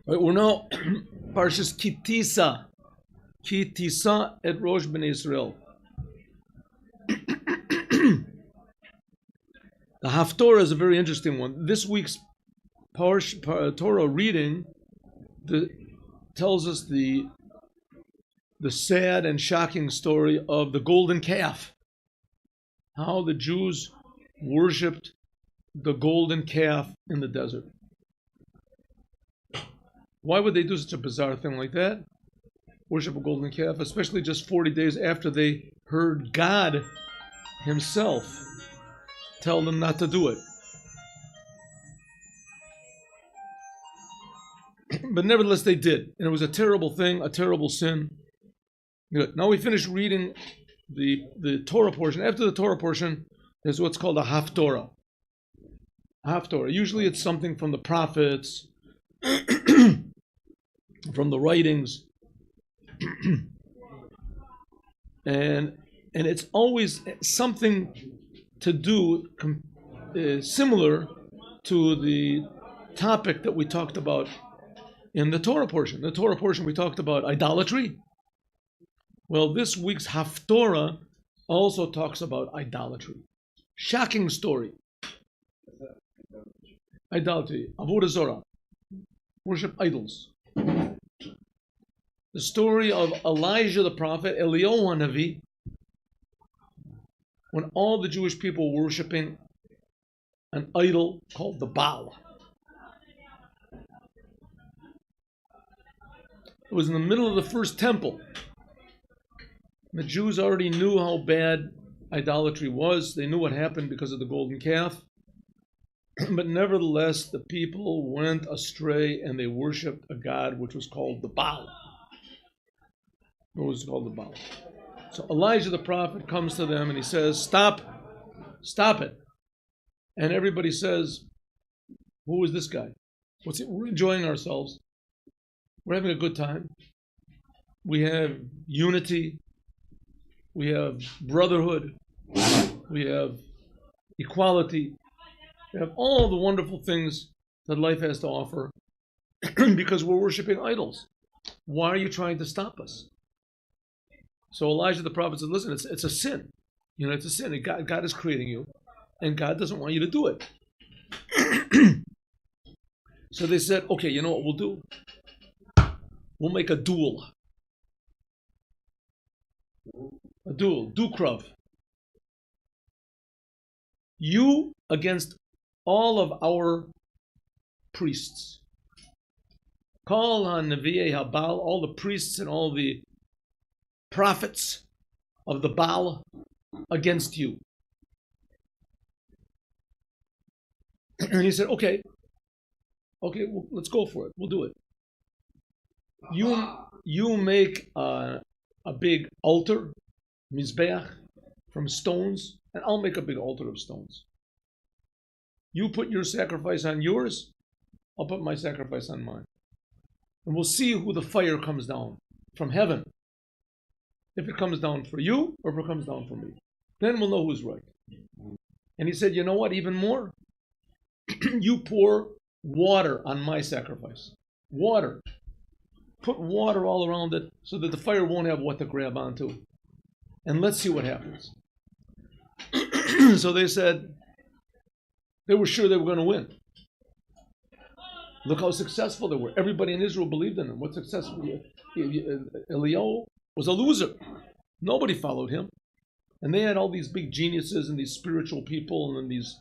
Right, we're now Parshas Kitisa. Kitisa et Rosh Bnei Israel. The Haftorah is a very interesting one. This week's Torah reading tells us the sad and shocking story of the golden calf. How the Jews worshipped the golden calf in the desert. Why would they do such a bizarre thing like that? Worship a golden calf, especially just 40 days after they heard God himself tell them not to do it. But nevertheless, they did. And it was a terrible thing, a terrible sin. Good. Now we finish reading the Torah portion. After the Torah portion, there's what's called a Haftorah. Haftorah. Usually it's something from the prophets, from the writings. and it's always something to do similar to the topic that we talked about in the Torah portion. The Torah portion we talked about idolatry. Well, this week's Haftorah also talks about idolatry. Shocking story. Idolatry. Avodah Zorah. Worship idols. The story of Elijah the prophet, Eliyahu Hanavi, when all the Jewish people were worshiping an idol called the Baal. It was in the middle of the first temple. The Jews already knew how bad idolatry was. They knew what happened because of the golden calf. But nevertheless, the people went astray and they worshipped a god which was called the Baal. It was called the Baal. So Elijah the prophet comes to them and he says, stop it. And everybody says, who is this guy? What's it? We're enjoying ourselves. We're having a good time. We have unity. We have brotherhood. We have equality. We have all the wonderful things that life has to offer because we're worshiping idols. Why are you trying to stop us? So Elijah the prophet said, listen, it's a sin. You know, it's a sin. God is creating you, and God doesn't want you to do it. So they said, okay, you know what we'll do? We'll make a duel. A duel. Dukrav. You against all of our priests. Call on Nevi'ei HaBaal, all the priests and all the prophets of the Baal against you. And he said, okay, well, let's go for it. We'll do it. You make a big altar, mizbeach, from stones, and I'll make a big altar of stones. You put your sacrifice on yours, I'll put my sacrifice on mine. And we'll see who the fire comes down from heaven. If it comes down for you or if it comes down for me. Then we'll know who's right. And he said, you know what, even more? You pour water on my sacrifice. Water. Put water all around it so that the fire won't have what to grab onto. And let's see what happens. So they said, they were sure they were going to win. Look how successful they were. Everybody in Israel believed in them. What successful? Eliyahu was a loser. Nobody followed him. And they had all these big geniuses and these spiritual people and these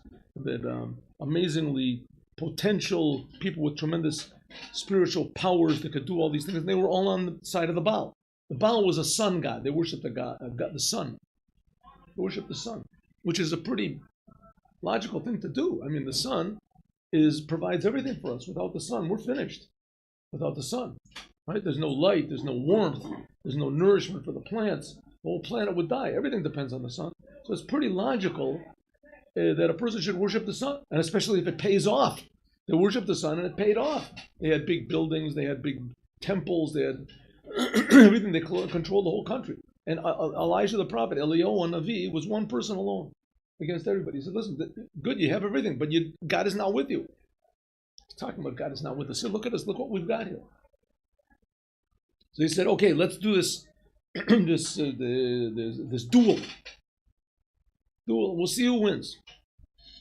amazingly potential people with tremendous spiritual powers that could do all these things. And they were all on the side of the Baal. The Baal was a sun god. They worshipped the sun. They worshipped the sun, which is a pretty logical thing to do. I mean, the sun provides everything for us. Without the sun, we're finished. Without the sun, right? There's no light. There's no warmth. There's no nourishment for the plants. The whole planet would die. Everything depends on the sun. So it's pretty logical that a person should worship the sun, and especially if it pays off. They worshiped the sun, and it paid off. They had big buildings. They had big temples. They had everything. They controlled the whole country. And Elijah the prophet, Eliyahu Hanavi, was one person alone against everybody. He said, listen, good, you have everything, but God is not with you. He's talking about God is not with us. So look at us. Look what we've got here. So he said, okay, let's do this this duel. We'll see who wins.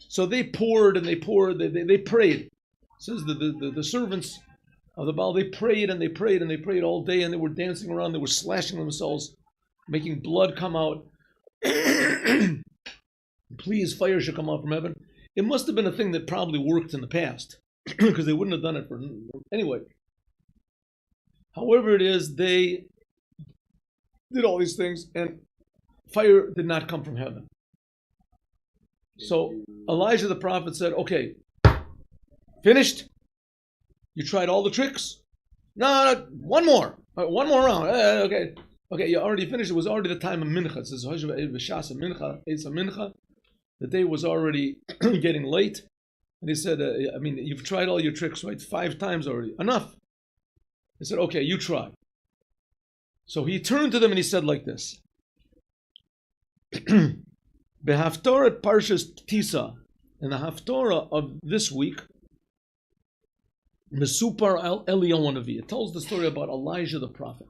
So they poured and they poured. They prayed. It says the servants of the Baal, they prayed and they prayed and they prayed all day, and they were dancing around. They were slashing themselves, making blood come out. Please, fire should come out from heaven. It must have been a thing that probably worked in the past, because they wouldn't have done it for anyway. However it is, they did all these things, and fire did not come from heaven. So Elijah the prophet said, okay, finished? You tried all the tricks? No, one more round. Okay, you already finished. It was already the time of mincha. It says, mincha. The day was already getting late. And he said, you've tried all your tricks, right? 5 times already. Enough. He said, okay, you try. So he turned to them and he said like this. Behaftorah Parshas Tisa, in the Haftorah of this week, Mesupar Eliyahu Hanavi. It tells the story about Elijah the prophet.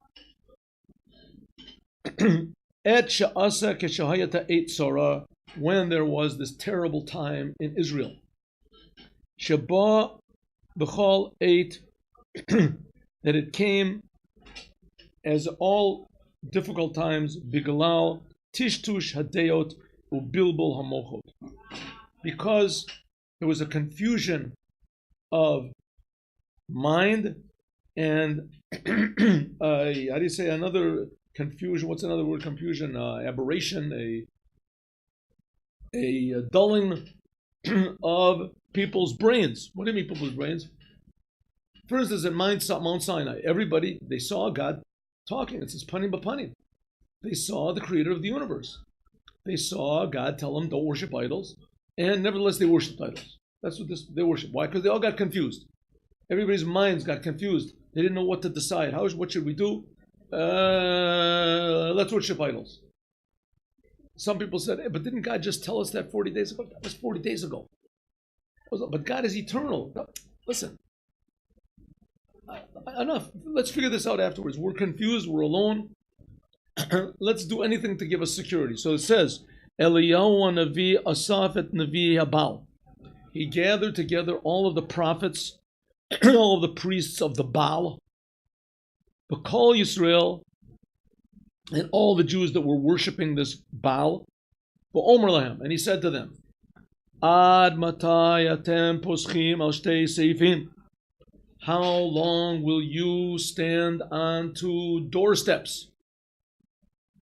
Et she'asa keshahayata eit tzara, when there was this terrible time in Israel. Sheba b'chol eit, that it came as all difficult times, biglal tishtush hadeyot ubilbul hamochot, because there was a confusion of mind and how do you say another confusion? What's another word? Confusion, aberration, a dulling of people's brains. What do you mean people's brains? For instance, at Mount Sinai, everybody, they saw God talking. It says panim b'panim. They saw the creator of the universe. They saw God tell them don't worship idols, and nevertheless they worshipped idols. That's what they worship. Why? Because they all got confused. Everybody's minds got confused. They didn't know what to decide. What should we do? Let's worship idols. Some people said, hey, but didn't God just tell us that 40 days ago? That was 40 days ago. But God is eternal. No, listen. Enough. Let's figure this out afterwards. We're confused. We're alone. Let's do anything to give us security. So it says, Eliyahu Navi Asaf et Navi Habal. He gathered together all of the prophets, all of the priests of the Baal, B'kol Yisrael, and all the Jews that were worshiping this Baal. V'omer lahem, and he said to them, Ad matai atem poschim al shtei seifim. How long will you stand on 2 doorsteps?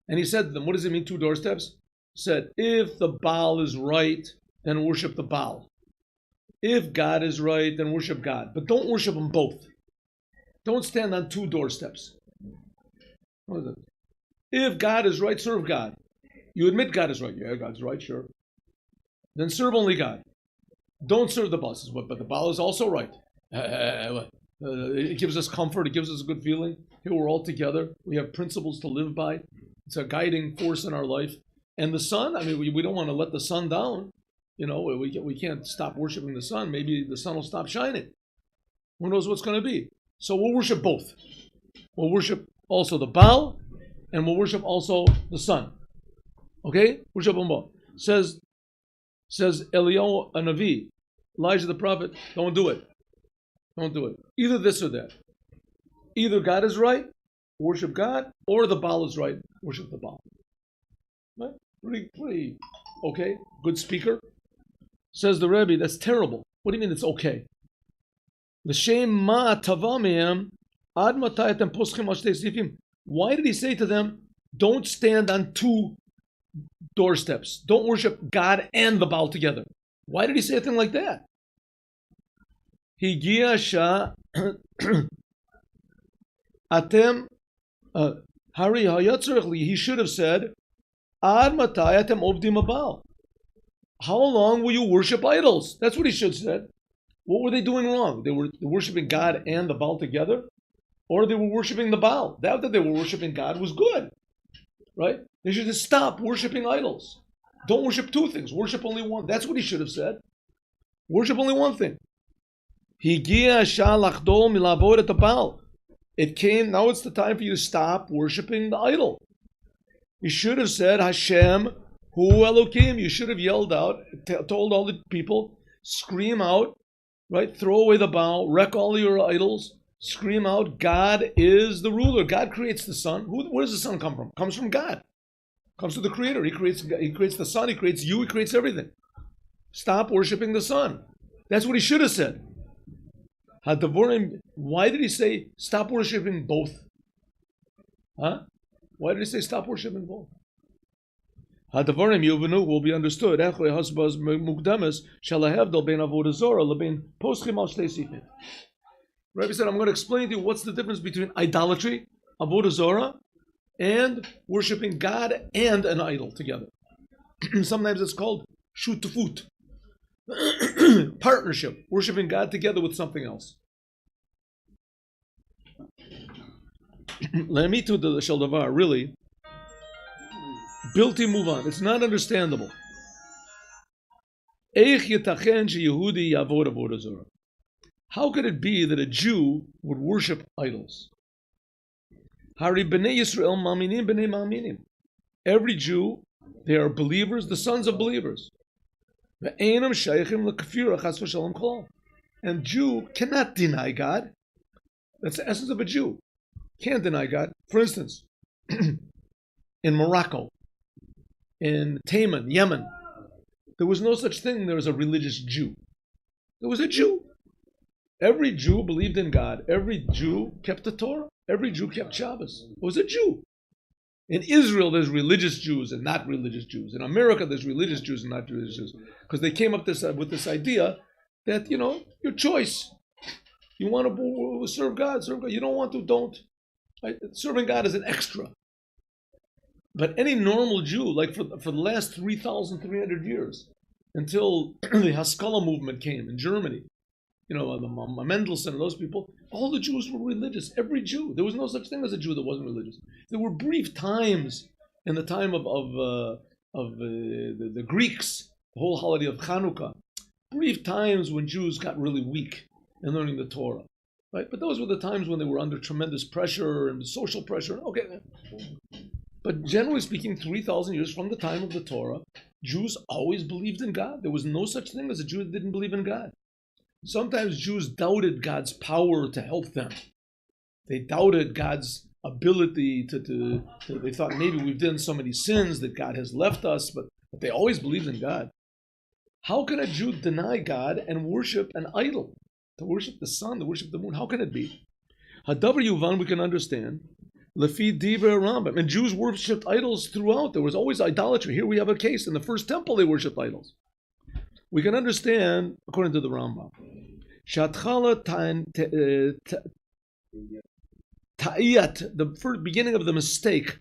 And he said to them, what does it mean, 2 doorsteps? He said, if the Baal is right, then worship the Baal. If God is right, then worship God. But don't worship them both. Don't stand on 2 doorsteps. What is it? If God is right, serve God. You admit God is right. Yeah, God's right, sure. Then serve only God. Don't serve the Baal. But the Baal is also right. It gives us comfort. It gives us a good feeling. Here we're all together. We have principles to live by. It's a guiding force in our life. And the sun, we don't want to let the sun down. We can't stop worshiping the sun. Maybe the sun will stop shining. Who knows what's going to be? So we'll worship both. We'll worship also the Baal, and we'll worship also the sun. Okay? Worship them both. Says Eliyahu Hanavi, Elijah the prophet, don't do it. Don't do it. Either this or that. Either God is right, worship God, or the Baal is right, worship the Baal. Right? Pretty okay. Good speaker. Says the Rebbe, that's terrible. What do you mean it's okay? L'shem ma tava mehem ad matay atem poschim al shtei seifim. Why did he say to them, don't stand on 2 doorsteps. Don't worship God and the Baal together. Why did he say a thing like that? Higia sha atem hari hayatzarech li. He should have said, ad matay atem obdim Baal. How long will you worship idols? That's what he should have said. What were they doing wrong? They were worshiping God and the Baal together? Or they were worshiping the Baal. That they were worshiping God was good. Right? They should just stop worshiping idols. Don't worship 2 things. Worship only one. That's what he should have said. Worship only one thing. Higia shalachdol milavod et Baal. It came, now it's the time for you to stop worshiping the idol. You should have said, Hashem, Hu Elokim. You should have yelled out, told all the people, scream out, right? Throw away the Baal, wreck all your idols, scream out, God is the ruler. God creates the sun. Where does the sun come from? It comes from God. It comes from the Creator. He creates the sun, He creates you, He creates everything. Stop worshiping the sun. That's what he should have said. Why did he say stop worshiping both? Huh? Why did he say stop worshiping both? Hadavarim yuvenu will be understood. Rabbi said, I'm going to explain to you what's the difference between idolatry, avodah zarah, and worshiping God and an idol together. Sometimes it's called shutufut, partnership, worshiping God together with something else. Lamitu de shaldavar, really, bilti move on. It's not understandable. How could it be that a Jew would worship idols? Every Jew, they are believers, the sons of believers. And Jew cannot deny God. That's the essence of a Jew. Can't deny God. For instance, in Morocco, in Taman, Yemen, there was no such thing there was a religious Jew. There was a Jew. Every Jew believed in God. Every Jew kept the Torah. Every Jew kept Shabbos. It was a Jew. In Israel, there's religious Jews and not religious Jews. In America, there's religious Jews and not religious Jews. Because they came up with this idea that, your choice. You want to serve God, serve God. You don't want to, don't. Right? Serving God is an extra. But any normal Jew, like for the last 3,300 years, until the Haskalah movement came in Germany, the Mendelssohn and those people, all the Jews were religious. Every Jew. There was no such thing as a Jew that wasn't religious. There were brief times in the time of the Greeks, the whole holiday of Chanukah, brief times when Jews got really weak in learning the Torah. Right? But those were the times when they were under tremendous pressure and social pressure. Okay. But generally speaking, 3,000 years from the time of the Torah, Jews always believed in God. There was no such thing as a Jew that didn't believe in God. Sometimes Jews doubted God's power to help them. They doubted God's ability to they thought maybe we've done so many sins that God has left us, but they always believed in God. How can a Jew deny God and worship an idol? To worship the sun, to worship the moon, how can it be? Hadavar Yuvan, we can understand. Lefi Divrei Rambam. And Jews worshipped idols throughout. There was always idolatry. Here we have a case. In the first temple, they worshipped idols. We can understand, according to the Rambam, Shatchala Ta'iyat, the first beginning of the mistake,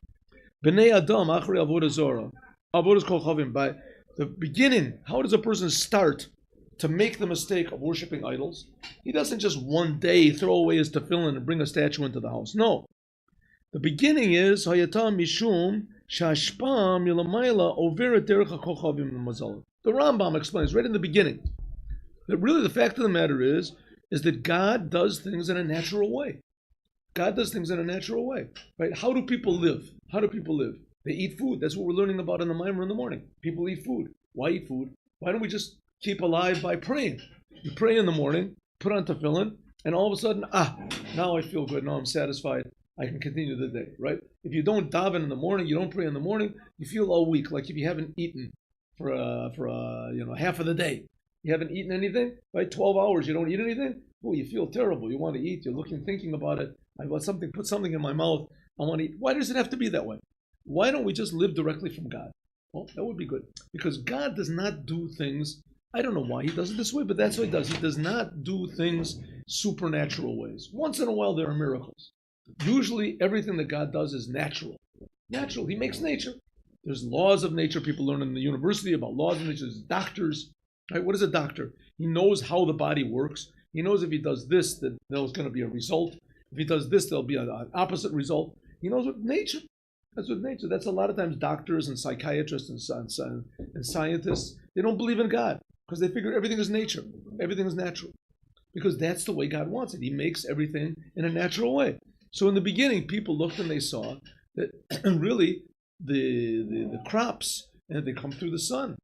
B'nei Adam, Achri Avodah Zorah, Avodah Kol Chavim, by the beginning, how does a person start to make the mistake of worshiping idols? He doesn't just one day throw away his tefillin and bring a statue into the house. No. The beginning is Hayata Mishum Shashpam Yilamayla Overet Derech HaKochavim Mazal. The Rambam explains right in the beginning that really the fact of the matter is that God does things in a natural way. God does things in a natural way. Right? How do people live? They eat food. That's what we're learning about in the Maimer in the morning. People eat food. Why eat food? Why don't we just keep alive by praying? You pray in the morning, put on tefillin, and all of a sudden, now I feel good. Now I'm satisfied. I can continue the day, right? If you don't daven in the morning, you don't pray in the morning, you feel all weak, like if you haven't eaten for half of the day. You haven't eaten anything, right? 12 hours, you don't eat anything. Oh, you feel terrible. You want to eat. You're thinking about it. I want something. Put something in my mouth. I want to eat. Why does it have to be that way? Why don't we just live directly from God? Well, that would be good, because God does not do things. I don't know why He does it this way, but that's what He does. He does not do things supernatural ways. Once in a while, there are miracles. Usually, everything that God does is natural. Natural. He makes nature. There's laws of nature. People learn in the university about laws of nature. There's doctors. Right? What is a doctor? He knows how the body works. He knows if he does this, that there's going to be a result. If he does this, there'll be an opposite result. He knows what nature. That's what nature. That's a lot of times doctors and psychiatrists and scientists, they don't believe in God because they figure everything is nature. Everything is natural. because that's the way God wants it. He makes everything in a natural way. So in the beginning, people looked and they saw that really the crops, and they come through the sun.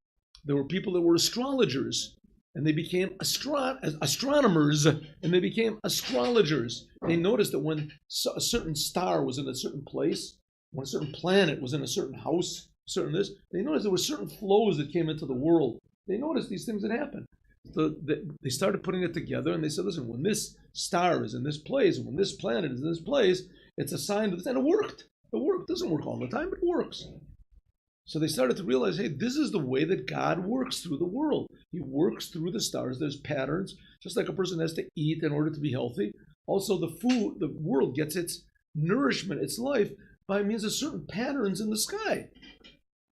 There were people that were astrologers, and they became astronomers, and they became astrologers. They noticed that when a certain star was in a certain place, when a certain planet was in a certain house, certain this, they noticed there were certain flows that came into the world. They noticed these things that happened. So they started putting it together, and they said, listen, when this star is in this place, and when this planet is in this place, it's a sign of this. And it worked. It worked. It doesn't work all the time, but it works. So they started to realize, hey, this is the way that God works through the world. He works through the stars. There's patterns, just like a person has to eat in order to be healthy. Also, the world gets its nourishment, its life, by means of certain patterns in the sky.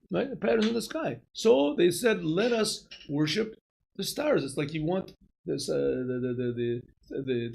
Right? The patterns in the sky. So they said, let us worship the stars. It's like you want this to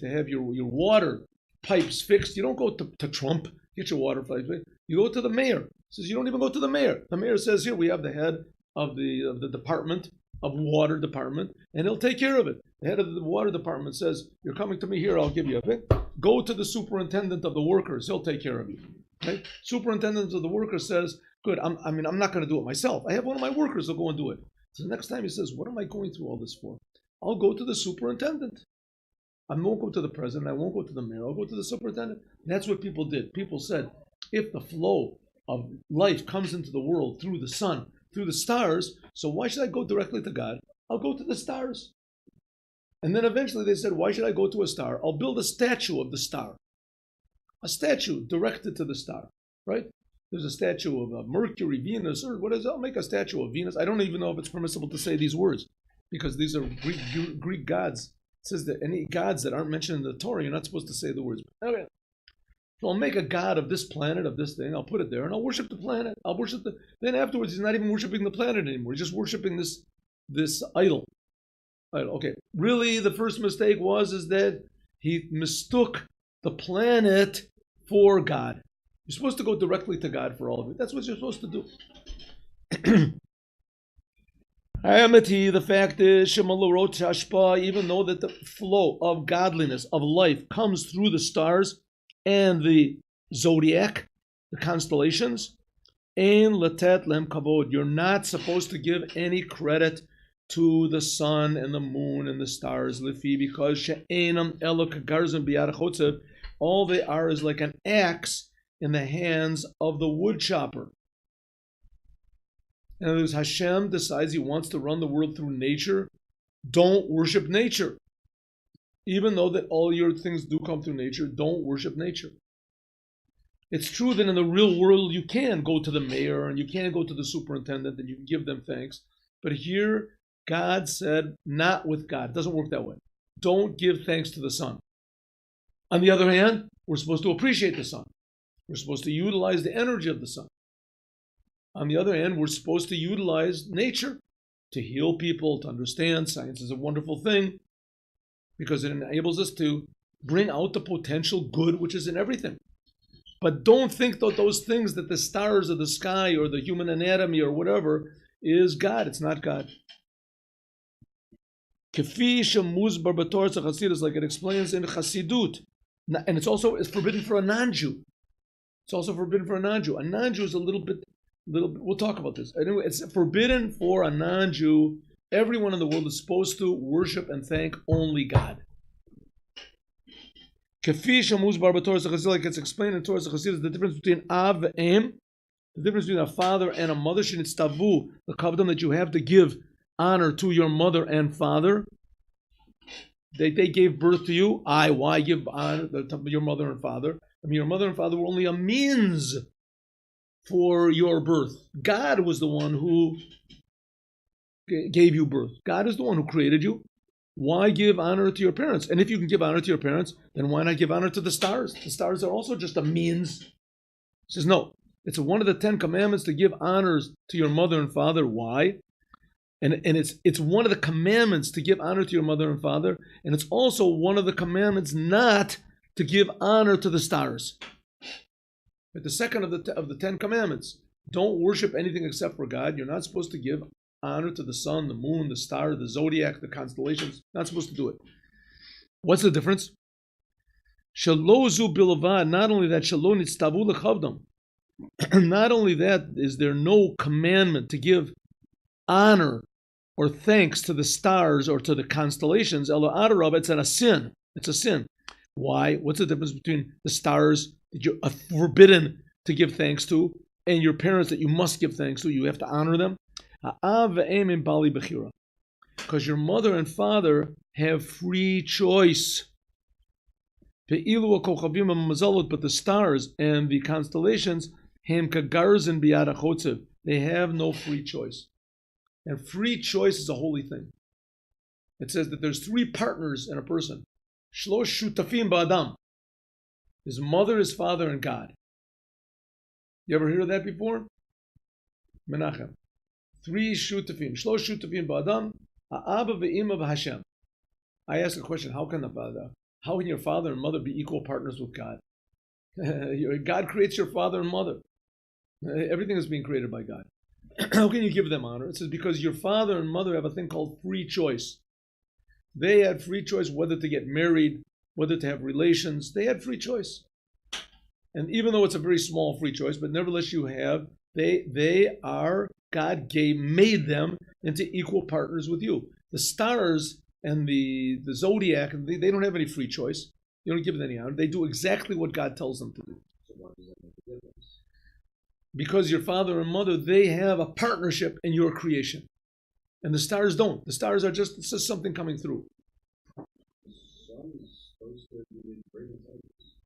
have your water pipes fixed. You don't go to Trump, get your water pipes fixed. You go to the mayor. He says you don't even go to the mayor. The mayor says, here we have the head of the department, of water department, and he'll take care of it. The head of the water department says, you're coming to me here, I'll give you a bit. Go to the superintendent of the workers, he'll take care of you. Right? Superintendent of the workers says, good, I'm not going to do it myself. I have one of my workers who'll go and do it. So the next time he says, what am I going through all this for? I'll go to the superintendent. I won't go to the president. I won't go to the mayor. I'll go to the superintendent. That's what people did. People said, if the flow of life comes into the world through the sun, through the stars, so why should I go directly to God? I'll go to the stars. And then eventually they said, why should I go to a star? I'll build a statue of the star. A statue directed to the star, right? There's a statue of Mercury, Venus, or what is it? I'll make a statue of Venus. I don't even know if it's permissible to say these words because these are Greek gods. It says that any gods that aren't mentioned in the Torah, you're not supposed to say the words. Okay. So I'll make a god of this planet, of this thing. I'll put it there, and I'll worship the planet. I'll worship the. Then afterwards, he's not even worshiping the planet anymore. He's just worshiping this idol. Okay. Really, the first mistake is that he mistook the planet for God. You're supposed to go directly to God for all of it. That's what you're supposed to do. The fact is, even though that the flow of godliness, of life, comes through the stars and the zodiac, the constellations, you're not supposed to give any credit to the sun and the moon and the stars, because all they are is like an axe in the hands of the wood chopper. In other words, Hashem decides he wants to run the world through nature. Don't worship nature. Even though that all your things do come through nature, don't worship nature. It's true that in the real world you can go to the mayor and you can go to the superintendent and you can give them thanks. But here, God said, not with God. It doesn't work that way. Don't give thanks to the sun. On the other hand, we're supposed to appreciate the sun. We're supposed to utilize the energy of the sun. On the other hand, we're supposed to utilize nature to heal people, to understand. Science is a wonderful thing because it enables us to bring out the potential good which is in everything. But don't think that those things, that the stars or the sky or the human anatomy or whatever is God. It's not God. Kefi shemuzbar b'Torah Chassidic, like it explains in Chassidut. And it's forbidden for a non-Jew. It's also forbidden for a non-Jew. A non-Jew is a little bit, we'll talk about this. Anyway, it's forbidden for a non-Jew. Everyone in the world is supposed to worship and thank only God. Kefi shemuzbar b'Torah Chassidic, like it's explained in Torah Chassidic, the difference between Av and Em, the difference between a father and a mother, shenitztavu, the kavdam that you have to give honor to your mother and father. They gave birth to you. Why give honor to your mother and father? I mean, your mother and father were only a means for your birth. God was the one who gave you birth. God is the one who created you. Why give honor to your parents? And if you can give honor to your parents, then why not give honor to the stars? The stars are also just a means. He says, no, it's one of the 10 commandments to give honors to your mother and father. Why? And it's one of the commandments to give honor to your mother and father, and it's also one of the commandments not to give honor to the stars. But the second of the 10 commandments, don't worship anything except for God. You're not supposed to give honor to the sun, the moon, the star, the zodiac, the constellations. Not supposed to do it. What's the difference? Shalozu bilavad, not only that, shalon itztavu lechavdam. Not only that, is there no commandment to give honor or thanks to the stars or to the constellations. Elo adarab, it's a sin. It's a sin. Why? What's the difference between the stars that you're forbidden to give thanks to and your parents that you must give thanks to? You have to honor them. Because your mother and father have free choice. But the stars and the constellations, they have no free choice. And free choice is a holy thing. It says that there's three partners in a person. Shlosh shutafim ba'adam. His mother, his father, and God. You ever heard of that before? Menachem. Three shutafim. Shlosh shutafim ba'adam. Ha'aba ve'ima v'Hashem. I ask a question. How can your father and mother be equal partners with God? God creates your father and mother. Everything is being created by God. How can you give them honor? It says because your father and mother have a thing called free choice. They had free choice whether to get married, whether to have relations. They had free choice. And even though it's a very small free choice, but nevertheless God made them into equal partners with you. The stars and the zodiac, they don't have any free choice. You don't give them any honor. They do exactly what God tells them to do. So why does that make a difference? Because your father and mother, they have a partnership in your creation. And the stars don't. The stars are just something coming through. The sun is supposed to be great intelligence.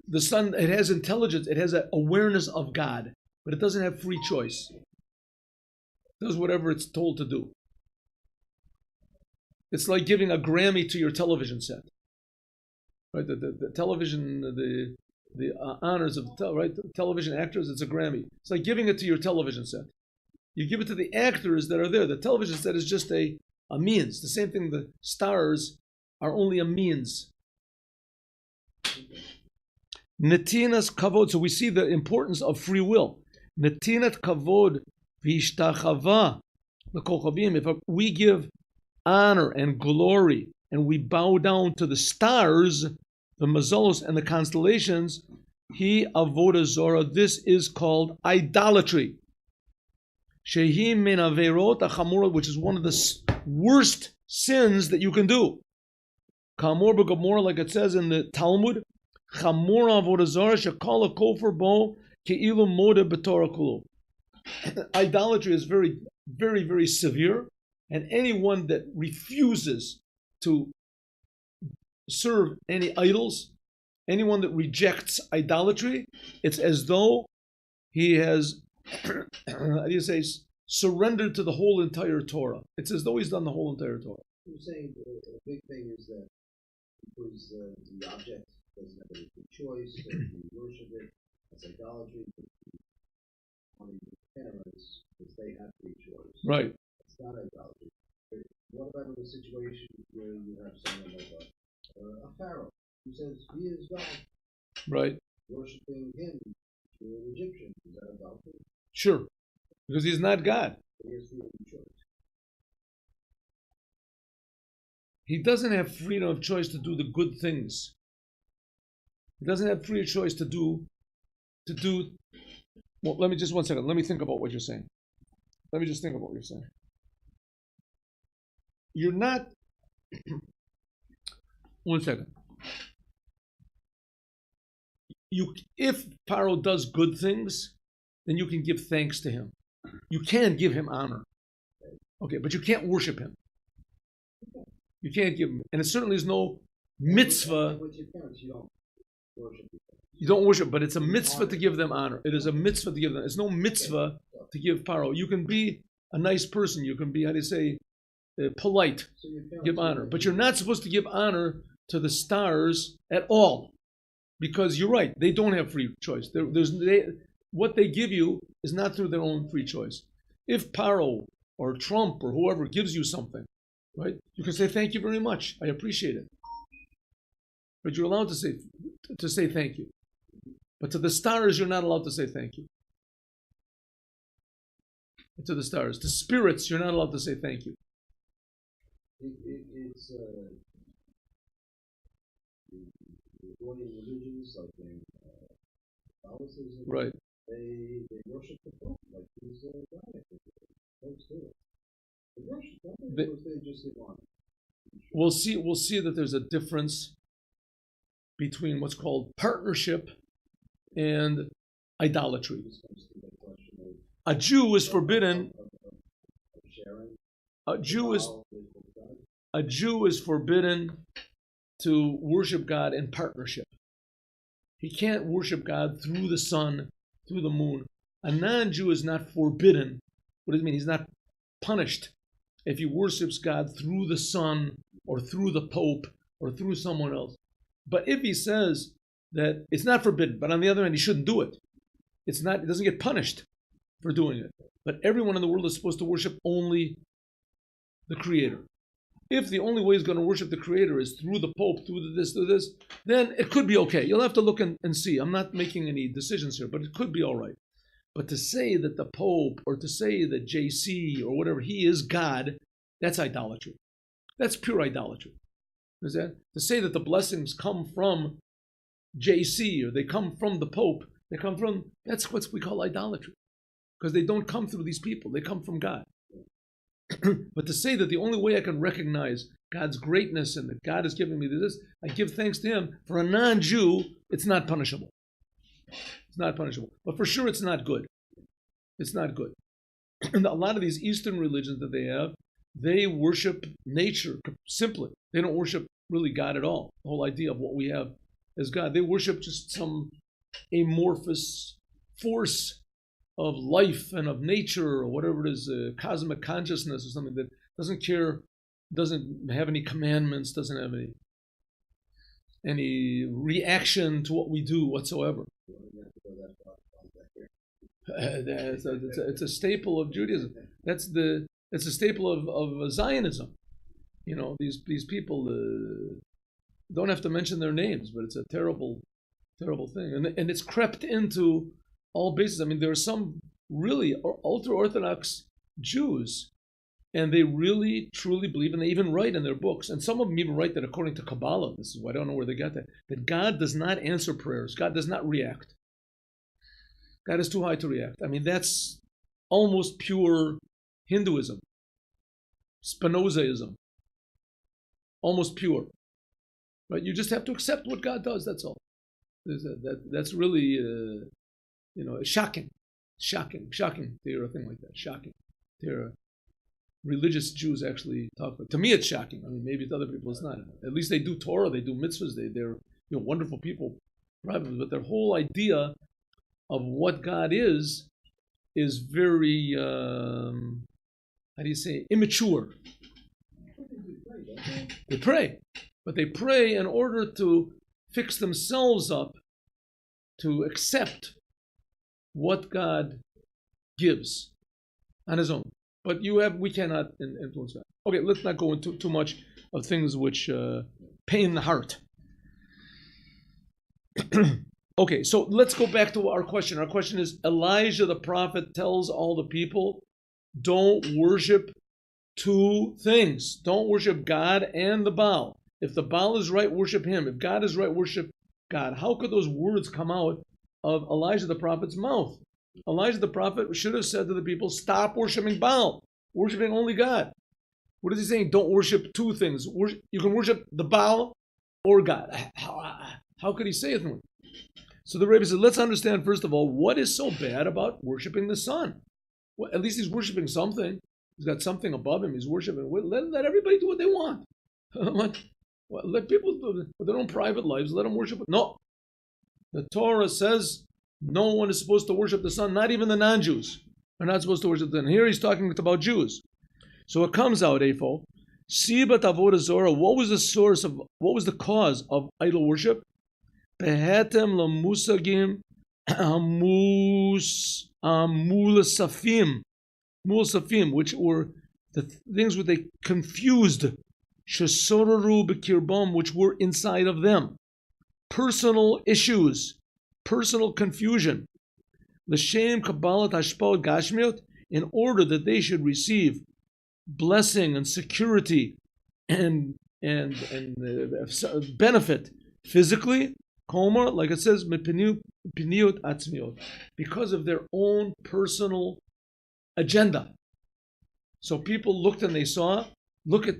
The sun, it has intelligence. It has an awareness of God. But it doesn't have free choice. It does whatever it's told to do. It's like giving a Grammy to your television set. Right? The television, the honors of television actors, it's a Grammy. It's like giving it to your television set. You give it to the actors that are there. The television set is just a means. The same thing, the stars are only a means. Netinas kavod. So we see the importance of free will. Netinat kavod v'ishtachava l'kochavim. If we give honor and glory and we bow down to the stars, the mazalos and the constellations, he avodah zora. This is called idolatry. Shehi min averot achamura, which is one of the worst sins that you can do. Kamor b'gamor, like it says in the Talmud, chamura avodah zora shekala kofer bo keilu moda b'torah kulu. Idolatry is very, very, very severe, and anyone that refuses to serve any idols, anyone that rejects idolatry, it's as though he has, how do you say, surrendered to the whole entire Torah. It's as though he's done the whole entire Torah. You're saying a big thing is that because the object doesn't have any free choice, so you worship it, that's idolatry. But the parents, because they have free choice. Right. It's not idolatry. What about in a situation where you have someone like a pharaoh who says he is God? Right. Worshipping him to an Egyptian. Is that idolatry? Sure. Because he's not God. He has free choice. He doesn't have freedom of choice to do the good things. He doesn't have free choice to do. Well, let me just 1 second. Let me think about what you're saying. Let me just think about what you're saying. You're not. 1 second. If Paro does good things, then you can give thanks to him. You can give him honor. Okay, but you can't worship him. You can't give him, and it certainly is no mitzvah. With your parents, you don't worship. You don't worship, but it's a mitzvah to give them honor. It is a mitzvah to give them. It's no mitzvah to give Paro. You can be a nice person. You can be, how do you say, polite. So give honor, but you're not supposed to give honor to the stars at all, because you're right. They don't have free choice. What they give you is not through their own free choice. If Paro or Trump or whoever gives you something, right, you can say thank you very much. I appreciate it. But you're allowed to say thank you. But to the stars, you're not allowed to say thank you. To the stars, to spirits, you're not allowed to say thank you. It's Majority religions, like in Catholicism, Right. they worship the Pope like he's a god. Folks do it. They worship, don't they? Or they just give honor? We'll see that there's a difference between what's called partnership and idolatry. A Jew is forbidden. A Jew is forbidden to worship God in partnership. He can't worship God through the sun, through the moon. A non-Jew is not forbidden. What does it mean? He's not punished if he worships God through the sun or through the Pope or through someone else. But if he says that it's not forbidden, but on the other hand, he shouldn't do it, he doesn't get punished for doing it. But everyone in the world is supposed to worship only the Creator. If the only way he's going to worship the Creator is through the Pope, through this, then it could be okay. You'll have to look and see. I'm not making any decisions here, but it could be all right. But to say that the Pope or to say that JC or whatever, he is God, that's idolatry. That's pure idolatry. Is that? To say that the blessings come from JC or they come from the Pope, that's what we call idolatry. Because they don't come through these people, they come from God. But to say that the only way I can recognize God's greatness and that God is giving me this, I give thanks to Him, for a non-Jew, it's not punishable. It's not punishable. But for sure, it's not good. It's not good. And a lot of these Eastern religions that they have, they worship nature simply. They don't worship really God at all. The whole idea of what we have as God. They worship just some amorphous force of life and of nature or whatever it is, cosmic consciousness or something that doesn't care, doesn't have any commandments, doesn't have any reaction to what we do whatsoever. It's a staple of Judaism. It's a staple of Zionism. You know, these people don't have to mention their names, but it's a terrible, terrible thing, and it's crept into all bases. I mean, there are some really ultra-Orthodox Jews, and they really, truly believe, and they even write in their books, and some of them even write that according to Kabbalah, this is why I don't know where they got that God does not answer prayers. God does not react. God is too high to react. I mean, that's almost pure Hinduism, Spinozaism, almost pure. Right? You just have to accept what God does, that's all. That's really... shocking to hear a thing like that. Shocking to hear religious Jews actually talk. To me, it's shocking. I mean, maybe to other people it's not. At least they do Torah, they do mitzvahs, they're wonderful people, privately. But their whole idea of what God is very immature. They pray, but they pray in order to fix themselves up to accept what God gives on His own. But we cannot influence God. Okay, let's not go into too much of things which pain the heart. Okay, so let's go back to our question. Our question is, Elijah the prophet tells all the people, don't worship two things. Don't worship God and the Baal. If the Baal is right, worship him. If God is right, worship God. How could those words come out of Elijah the prophet's mouth? Elijah the prophet should have said to the people, stop worshiping Baal, worshiping only God. What is he saying? Don't worship two things. You can worship the Baal or God. How could he say it? So the Rebbe said, let's understand first of all, what is so bad about worshiping the sun? Well, at least he's worshiping something. He's got something above him. He's worshiping. Let everybody do what they want. Let people do their own private lives. Let them worship. No. The Torah says no one is supposed to worship the sun, not even the non-Jews are not supposed to worship the sun. Here he's talking about Jews. So it comes out, Efo, Sibat Avodah Zorah, what was the cause of idol worship? Behetem lamusagim mulasafim, which were the things which they confused, shesoraru bekirbam, which were inside of them. Personal issues, personal confusion. L'shem kabbalat hashpa'ot gashmiot, in order that they should receive blessing and security and benefit physically, Koma, like it says, mipniyut atzmiot, because of their own personal agenda. So people looked and they saw, look at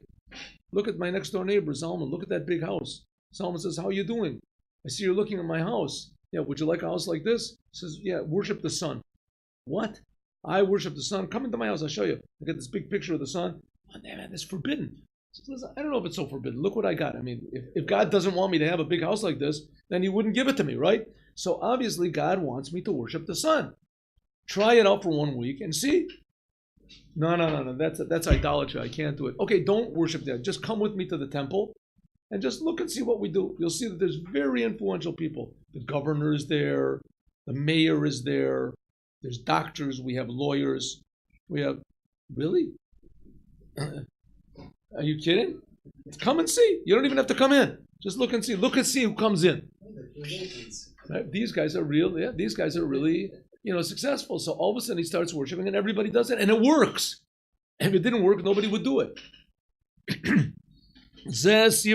my next door neighbor, Zalman, look at that big house. Zalman says, how are you doing? I see you're looking at my house. Yeah, would you like a house like this? He says, yeah, worship the sun. What? I worship the sun. Come into my house, I'll show you. I got this big picture of the sun. Oh, man, that's forbidden. Says, listen, I don't know if it's so forbidden. Look what I got. I mean, if God doesn't want me to have a big house like this, then he wouldn't give it to me, right? So obviously God wants me to worship the sun. Try it out for 1 week and see. No. That's idolatry. I can't do it. Okay, don't worship that. Just come with me to the temple and just look and see what we do. You'll see that there's very influential people. The governor is there. The mayor is there. There's doctors. We have lawyers. We have... Really? Are you kidding? Come and see. You don't even have to come in. Just look and see. Look and see who comes in. Right? These guys are real. Yeah, these guys are really, successful. So all of a sudden he starts worshiping and everybody does it. And it works. And if it didn't work, nobody would do it. This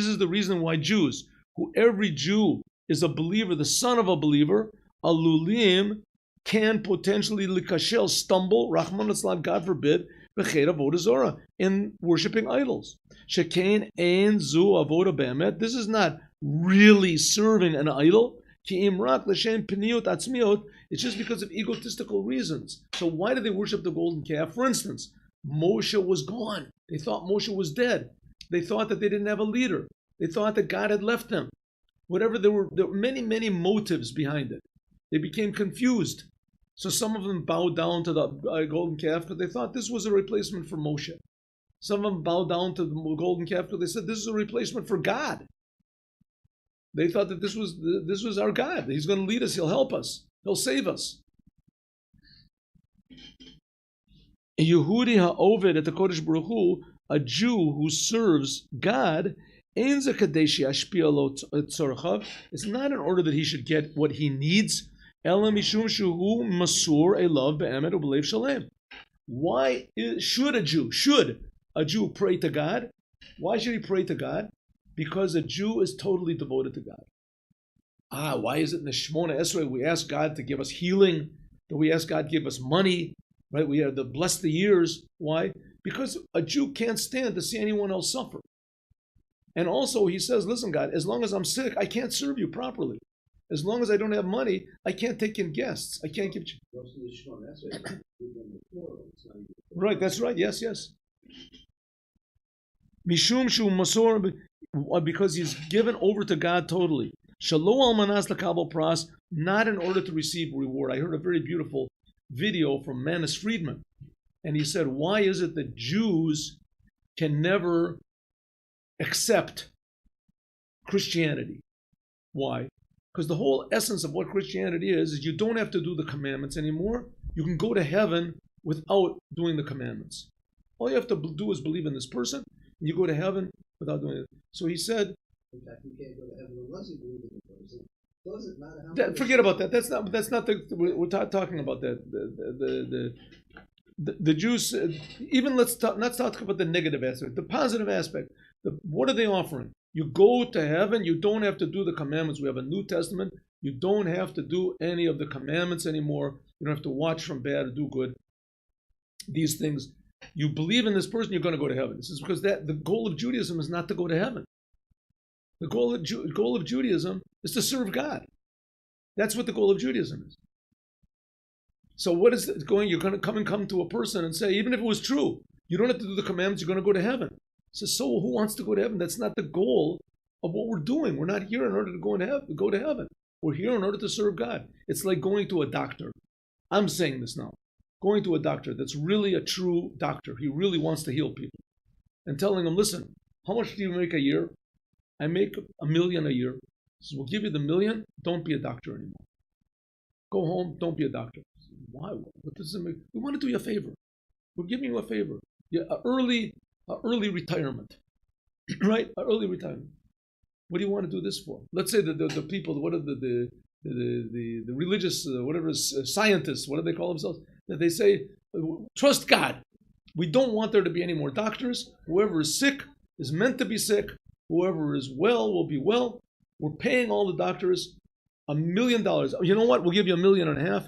is the reason why Jews, who every Jew is a believer, the son of a believer, alulim, can potentially likashel, stumble, Rahman Islam, God forbid, b'chet avodah zorah, in worshiping idols. Shekain ein zu avodah be'emet. This is not really serving an idol. Ki imrak l'shem pniyot atzmiot. It's just because of egotistical reasons. So why did they worship the golden calf? For instance, Moshe was gone. They thought Moshe was dead. They thought that they didn't have a leader. They thought that God had left them. Whatever, there were many, many motives behind it. They became confused. So some of them bowed down to the golden calf because they thought this was a replacement for Moshe. Some of them bowed down to the golden calf because they said this is a replacement for God. They thought that this was our God. He's going to lead us. He'll help us. He'll save us. A Yehudi ha'oved at the Kodesh Baruch Hu, a Jew who serves God, it's not in order that he should get what he needs. Why should a Jew pray to God? Why should he pray to God? Because a Jew is totally devoted to God. Why is it in the Shemona Esrei we ask God to give us healing, that we ask God to give us money, right? We have to bless the years. Why? Because a Jew can't stand to see anyone else suffer. And also he says, listen, God, as long as I'm sick, I can't serve you properly. As long as I don't have money, I can't take in guests. I can't give you. Right, that's right. Yes. Mishum shu masor, because he's given over to God totally. Shalo al manas lakabel pras, not in order to receive reward. I heard a very beautiful video from Manis Friedman, and he said, why is it that Jews can never accept Christianity? Why? Because the whole essence of what Christianity is you don't have to do the commandments anymore. You can go to heaven without doing the commandments. All you have to do is believe in this person, and you go to heaven without doing it. So he said, in fact, you can't go to heaven unless you believe in the person. Doesn't matter how forget about that. That's not we're talking about that. The Jews, even let's not talk about the negative aspect, the positive aspect. What are they offering? You go to heaven, you don't have to do the commandments. We have a New Testament. You don't have to do any of the commandments anymore. You don't have to watch from bad or do good. These things. You believe in this person, you're going to go to heaven. This is because the goal of Judaism is not to go to heaven. The goal of Judaism is to serve God. That's what the goal of Judaism is. So what is it going? You're going to come to a person and say, even if it was true, you don't have to do the commandments, you're going to go to heaven. So who wants to go to heaven? That's not the goal of what we're doing. We're not here in order to go to heaven. We're here in order to serve God. It's like going to a doctor. I'm saying this now. Going to a doctor that's really a true doctor. He really wants to heal people. And telling them, listen, how much do you make a year? I make $1 million a year. He says, we'll give you the $1 million. Don't be a doctor anymore. Go home. Don't be a doctor. Why? What does it make? We want to do you a favor. We're giving you a favor. Yeah, an early retirement, right? An early retirement. What do you want to do this for? Let's say that the people, what are the religious, scientists, what do they call themselves? That they say, trust God. We don't want there to be any more doctors. Whoever is sick is meant to be sick. Whoever is well will be well. We're paying all the doctors $1 million. You know what? We'll give you $1.5 million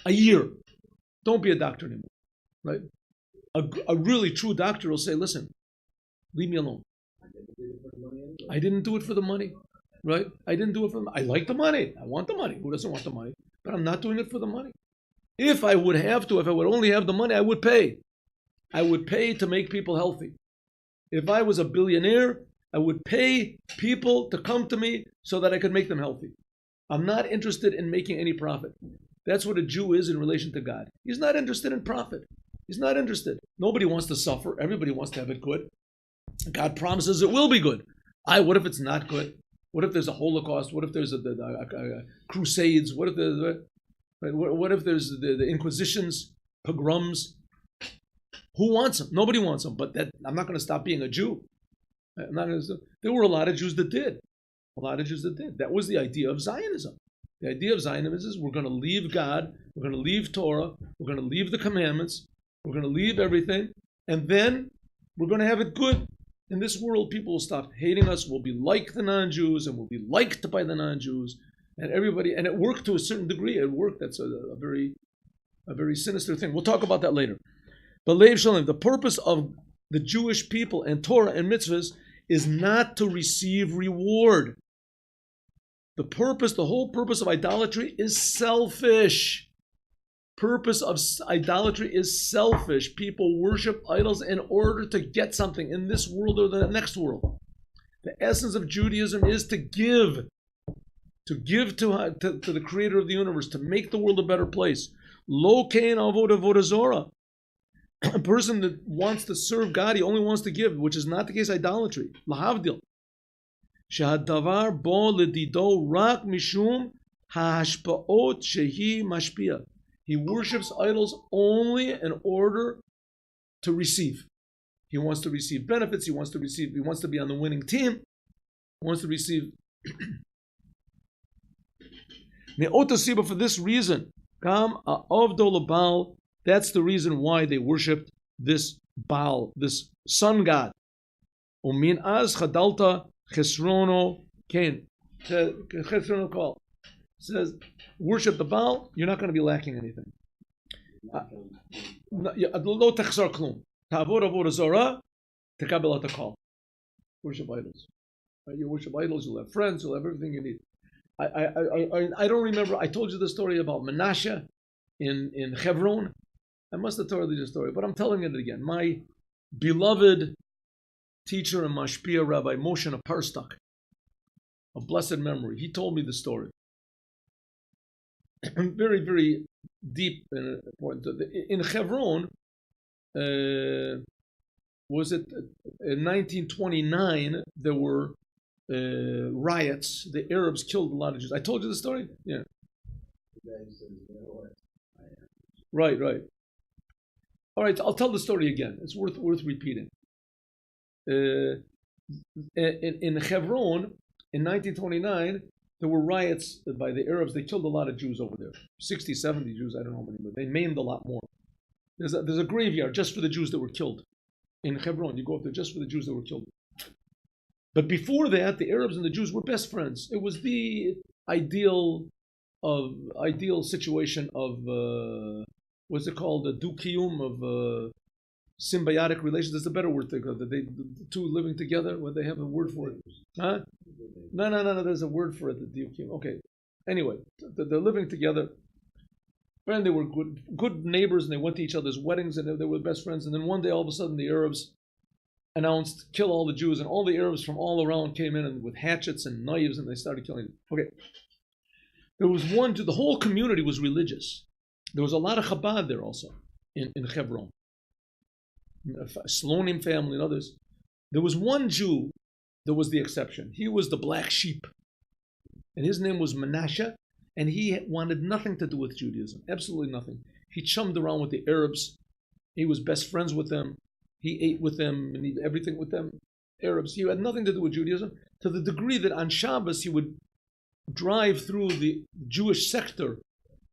a year. Don't be a doctor anymore, right? A really true doctor will say, listen, leave me alone. I didn't do it for the money, right? I didn't do it for the money. I like the money. I want the money. Who doesn't want the money? But I'm not doing it for the money. If I would only have the money, I would pay. I would pay to make people healthy. If I was a billionaire, I would pay people to come to me so that I could make them healthy. I'm not interested in making any profit. That's what a Jew is in relation to God. He's not interested in profit. He's not interested. Nobody wants to suffer. Everybody wants to have it good. God promises it will be good. What if it's not good? What if there's a Holocaust? What if there's a crusades? What if there's the Inquisitions, pogroms? Who wants them? Nobody wants them. But I'm not going to stop being a Jew. There were a lot of Jews that did. That was the idea of Zionism. The idea of Zionism is we're going to leave God, we're going to leave Torah, we're going to leave the commandments, we're going to leave everything, and then we're going to have it good. In this world, people will stop hating us, we'll be like the non-Jews, and we'll be liked by the non-Jews, and everybody, and it worked to a certain degree. It worked. That's a very sinister thing. We'll talk about that later. But Leiv Shalom, the purpose of the Jewish people and Torah and mitzvahs is not to receive reward. The whole purpose of idolatry is selfish. Purpose of idolatry is selfish. People worship idols in order to get something in this world or the next world. The essence of Judaism is to give to the creator of the universe, to make the world a better place. Lo kein avodah zorah. A person that wants to serve God, he only wants to give, which is not the case idolatry. Lahavdil. Shahadavar bo ledido rak mishum hashpaot shehi mashpia. He worships idols only in order to receive. He wants to receive benefits. He wants to be on the winning team. He wants to receive. For this reason, that's the reason why they worshipped this Baal, this sun god. Umin az chadalta chesrono kain. Chesrono kol says, worship the Baal, you're not going to be lacking anything. Lo techsar klum. Ta'avod avodah zorah, tekabel atakol. Worship idols. You worship idols, you'll have friends, you'll have everything you need. I don't remember. I told you the story about Menashe in Hebron. I must have told you the story, but I'm telling it again. My beloved teacher and mashpia, Rabbi Moshe Parstak, of blessed memory, he told me the story. Very, very deep and important. In Hebron, was it in 1929? There were riots. The Arabs killed a lot of Jews. I told you the story. Yeah. Right. All right, I'll tell the story again. It's worth repeating. In Hebron, in 1929, there were riots by the Arabs. They killed a lot of Jews over there. 60, 70 Jews, I don't know how many, but they maimed a lot more. There's a graveyard just for the Jews that were killed. In Hebron, you go up there just for the Jews that were killed. But before that, the Arabs and the Jews were best friends. It was the ideal situation of what's it called? The dukiyum of symbiotic relations. There's a better word. The two living together. What they have a word for it? Huh? No. There's a word for it. The dukiyum. Okay. Anyway, they're living together. And they were good neighbors, and they went to each other's weddings, and they were best friends. And then one day, all of a sudden, the Arabs announced, kill all the Jews, and all the Arabs from all around came in and with hatchets and knives, and they started killing them. Okay. There was one Jew, the whole community was religious. There was a lot of Chabad there also, in Hebron. Slonim family and others. There was one Jew that was the exception. He was the black sheep. And his name was Menashe, and he wanted nothing to do with Judaism, absolutely nothing. He chummed around with the Arabs. He was best friends with them. He ate with them and he did everything with them, Arabs. He had nothing to do with Judaism, to the degree that on Shabbos he would drive through the Jewish sector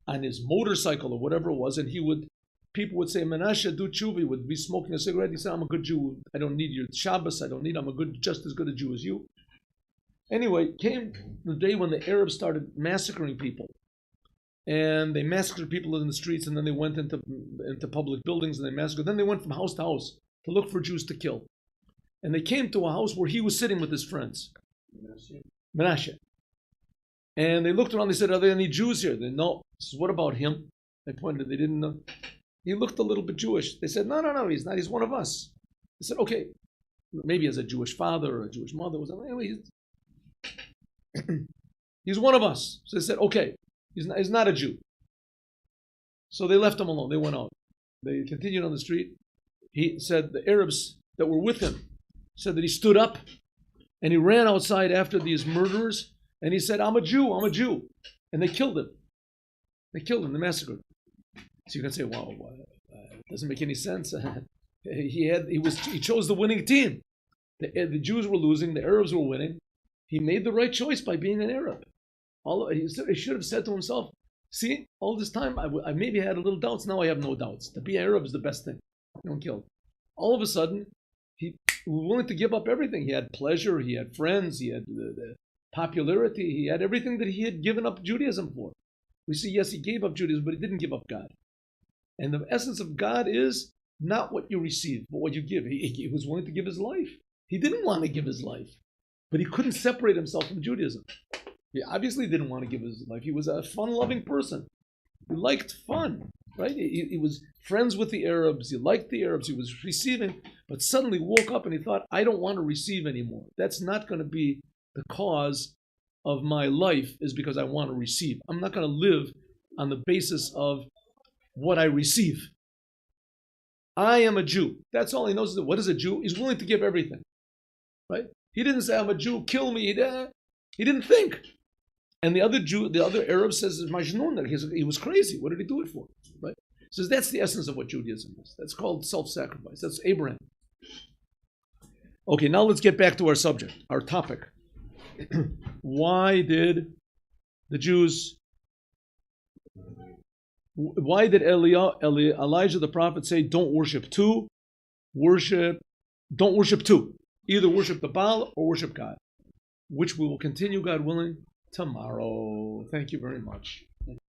on his motorcycle or whatever it was, and he would people would say, Menashe, do tshuva, would be smoking a cigarette. He said, I'm a good Jew. I don't need your Shabbos. I'm just as good a Jew as you. Anyway, came the day when the Arabs started massacring people. And they massacred people in the streets, and then they went into public buildings and they massacred. Then they went from house to house to look for Jews to kill. And they came to a house where he was sitting with his friends. Menashe. And they looked around, they said, are there any Jews here? They said, no. So what about him? They pointed, they didn't know. He looked a little bit Jewish. They said, no, he's not. He's one of us. They said, okay, maybe he has a Jewish father or a Jewish mother. Anyway, he's one of us. So they said, okay, he's not a Jew. So they left him alone. They went out. They continued on the street. He said the Arabs that were with him said that he stood up and he ran outside after these murderers and he said, I'm a Jew. And they killed him. They massacred him. So you can say, wow, it doesn't make any sense. He chose the winning team. The Jews were losing, the Arabs were winning. He made the right choice by being an Arab. He should have said to himself, see, all this time I maybe had a little doubts, now I have no doubts. To be Arab is the best thing. You don't kill. All of a sudden, he was willing to give up everything. He had pleasure, he had friends, he had the popularity, he had everything that he had given up Judaism for. We see, yes, he gave up Judaism, but he didn't give up God. And the essence of God is not what you receive, but what you give. He was willing to give his life. He didn't want to give his life, but he couldn't separate himself from Judaism. He obviously didn't want to give his life. He was a fun-loving person. He liked fun, right? He was friends with the Arabs. He liked the Arabs. He was receiving, but suddenly woke up and he thought, I don't want to receive anymore. That's not going to be the cause of my life, is because I want to receive. I'm not going to live on the basis of what I receive. I am a Jew. That's all he knows. What is a Jew? He's willing to give everything, right? He didn't say, I'm a Jew, kill me. He didn't think. And the other Arab says, Majnun, he was crazy. What did he do it for? Right? So that's the essence of what Judaism is. That's called self-sacrifice. That's Abraham. Okay, now let's get back to our subject, our topic. Why did Elijah the prophet say, don't worship two? Don't worship two. Either worship the Baal or worship God, which we will continue, God willing, tomorrow. Thank you very much.